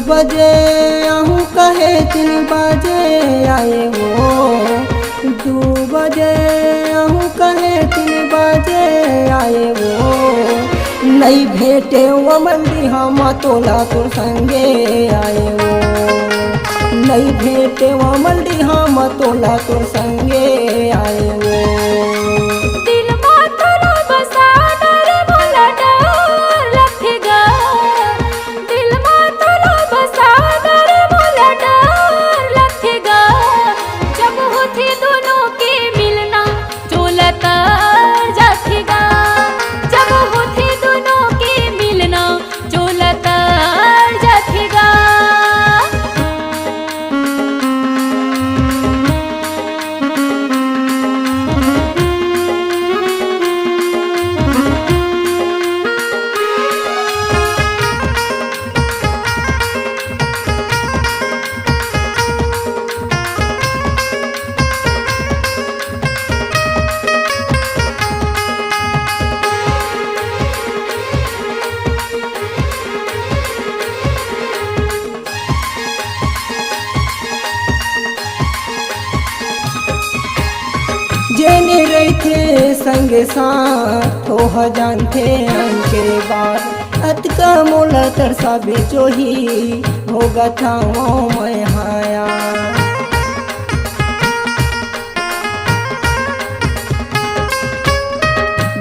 बजे आहूँ कहे 3 बजे आए वो 2 बजे आहूँ कहे 3 बजे आए वो नहीं भेटे वो मंदी हम तोला तोर संगे आए वो नहीं भेटे वो मंदी हम तोला तोर संगे आए वो जेने रहते संगे साथ हो जानते अंके बात अत का मोला तरसा बेचो ही होगा था वो मैं हाया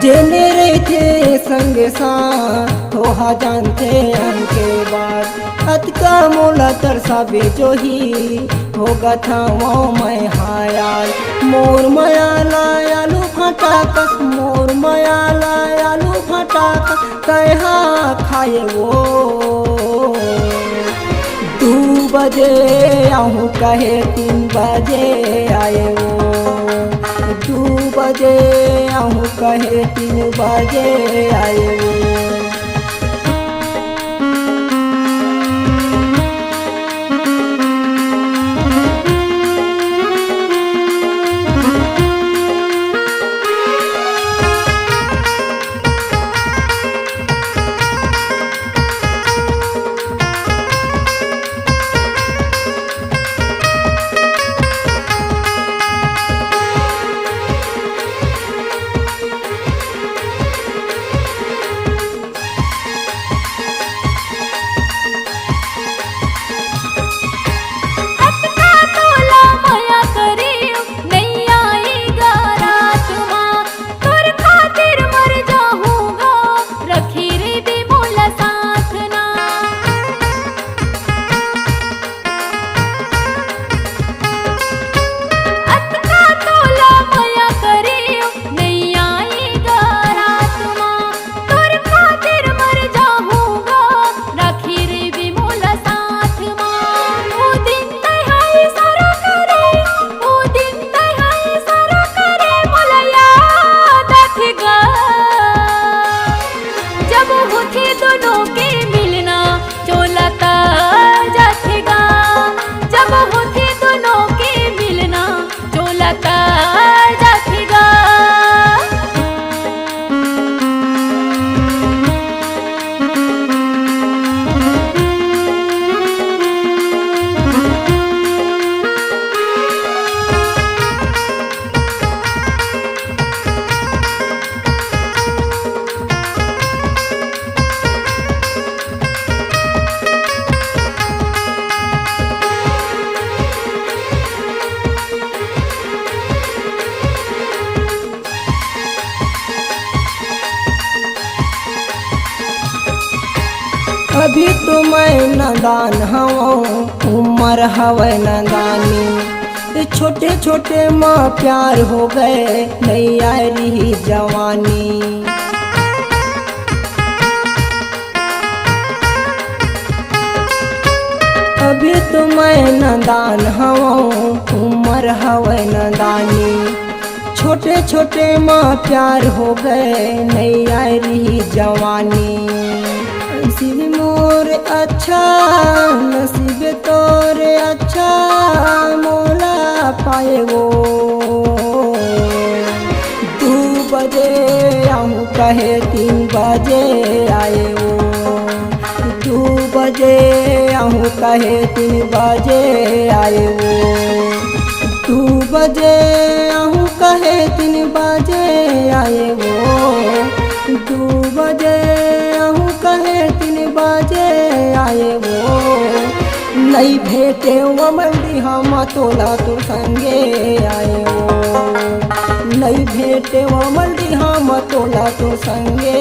जेने रहते संगे साथ हो जानते अंके बात अत का मोला तरसा बेचो ही होगा था वो मैं हायाल मोर माया लायालू फटाकस मोर माया लायालू फटाकस कहा खाए वो 2 बजे आहूँ कहे 3 बजे आए वो 2 बजे आहूँ कहे 3 बजे आए वो अभी तो मैं नादान हूँ उम्र हवे नादानी छोटे छोटे माँ प्यार हो गए नहीं आ रही जवानी अभी तो मैं नादान हूँ उम्र हवे नादानी छोटे छोटे माँ प्यार हो गए नहीं आ रही जवानी नसीब मोर अच्छा नसीब तोर अच्छा मोला पाए वो 2 बजे आऊँ कहे 3 बजे आए वो 2 बजे आहूँ कहे 3 बजे आए वो 2 बजे आहूँ कहे 3 बजे आए वो 2 बजे आहूँ कहे 3 बजे आए वो नहीं भेटे वो मंदी हम तोला तो संगे आए वो नहीं भेटे वो मंदी हम तोला तो संगे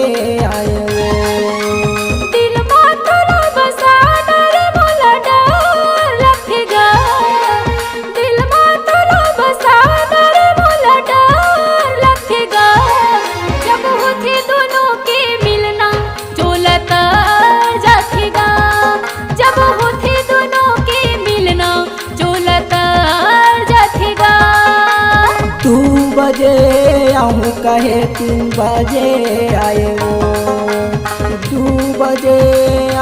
आए वो दिल में तोला बसा डर मोला डर लखेगा दिल में तोला बसा डर मोला डर लखेगा जब होते दोनों के मिलना चोलता जाखेगा जब होते दोनों के मिलना चोलता जाखेगा 2 बजे आहूँ कहे 3 बजे आए वो 2 बजे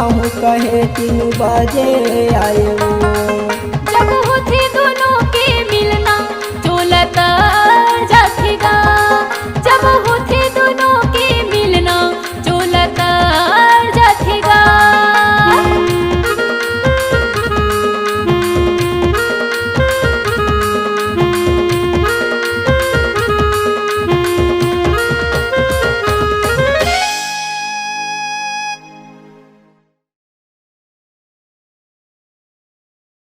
आहूँ कहे 3 बजे आए वो जब होते दोनों के मिलना चोलता जाखेगा जब होते